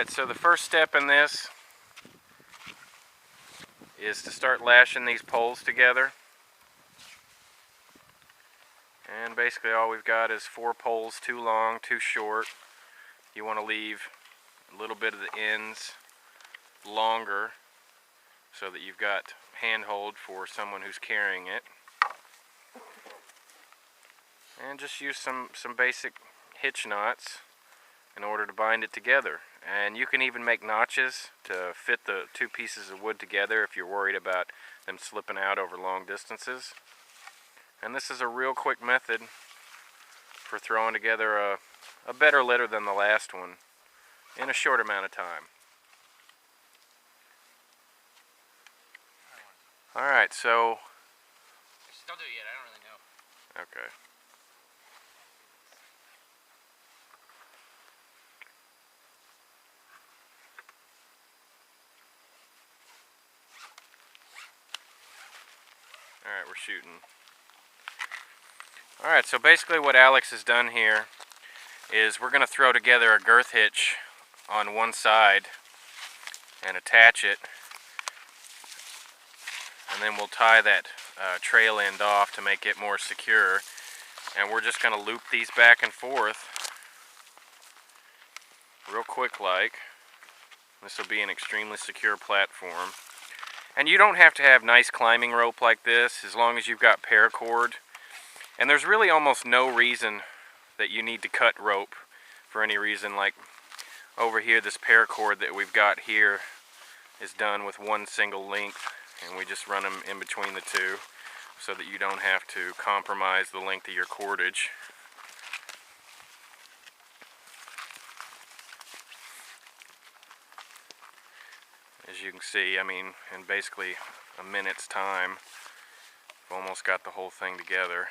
Alright, so the first step in this is to start lashing these poles together. And basically all we've got is 4 poles, 2 long, 2 short. You want to leave a little bit of the ends longer so that you've got handhold for someone who's carrying it. And just use some basic hitch knots in order to bind it together. And you can even make notches to fit the 2 pieces of wood together if you're worried about them slipping out over long distances. And this is a real quick method for throwing together a better litter than the last one in a short amount of time. Alright, so... Don't do it yet, I don't really know. Okay. Alright, we're shooting. Alright, so basically what Alex has done here is we're going to throw together a girth hitch on one side and attach it, and then we'll tie that trail end off to make it more secure, and we're just going to loop these back and forth real quick like. This will be an extremely secure platform. And you don't have to have nice climbing rope like this as long as you've got paracord. And there's really almost no reason that you need to cut rope for any reason. Like over here, this paracord that we've got here is done with one single length, and we just run them in between the two so that you don't have to compromise the length of your cordage. As you can see, I mean, in basically a minute's time, we've almost got the whole thing together.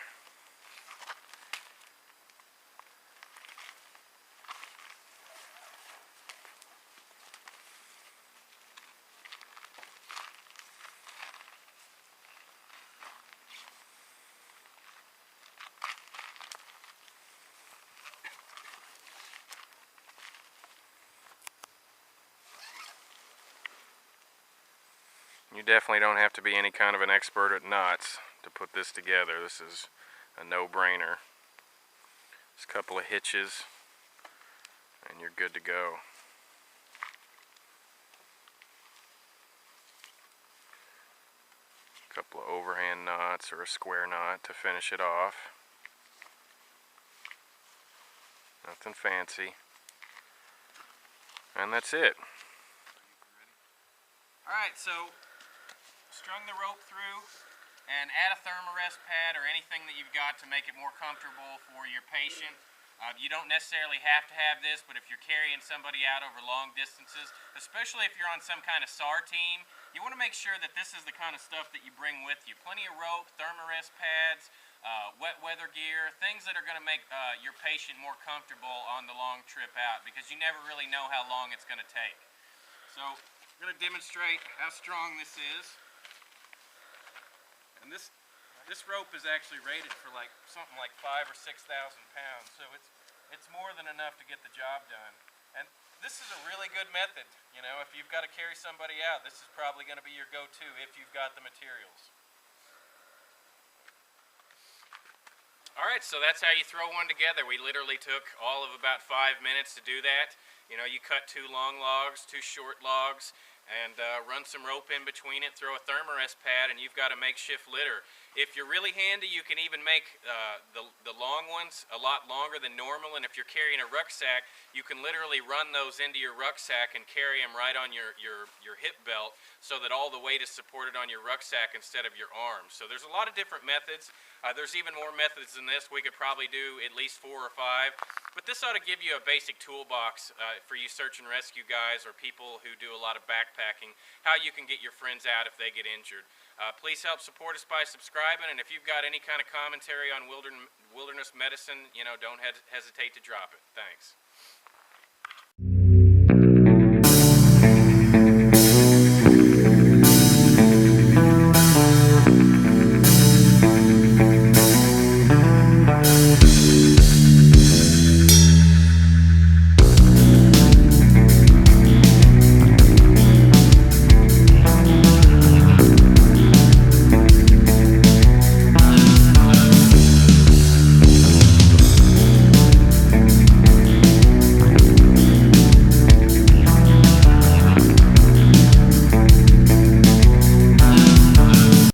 You definitely don't have to be any kind of an expert at knots to put this together. This is a no-brainer. Just a couple of hitches and you're good to go. A couple of overhand knots or a square knot to finish it off. Nothing fancy. And that's it. Alright, so strung the rope through, and add a thermarest pad or anything that you've got to make it more comfortable for your patient. You don't necessarily have to have this, but if you're carrying somebody out over long distances, especially if you're on some kind of SAR team, you want to make sure that this is the kind of stuff that you bring with you. Plenty of rope, thermarest pads, wet weather gear, things that are going to make your patient more comfortable on the long trip out, because you never really know how long it's going to take. So I'm going to demonstrate how strong this is. And this rope is actually rated for like something like 5,000 or 6,000 pounds, so it's more than enough to get the job done. And this is a really good method. You know, if you've got to carry somebody out, this is probably going to be your go-to if you've got the materials. Alright, so that's how you throw one together. We literally took all of about 5 minutes to do that. You know, you cut 2 long logs, 2 short logs, and run some rope in between it, throw a thermarest pad, and you've got a makeshift litter. If you're really handy, you can even make the long ones a lot longer than normal, and if you're carrying a rucksack, you can literally run those into your rucksack and carry them right on your hip belt so that all the weight is supported on your rucksack instead of your arms. So there's a lot of different methods. There's even more methods than this. We could probably do at least 4 or 5, but this ought to give you a basic toolbox for you search and rescue guys or people who do a lot of backpacking, how you can get your friends out if they get injured. Please help support us by subscribing, and if you've got any kind of commentary on wilderness medicine, you know, don't hesitate to drop it. Thanks.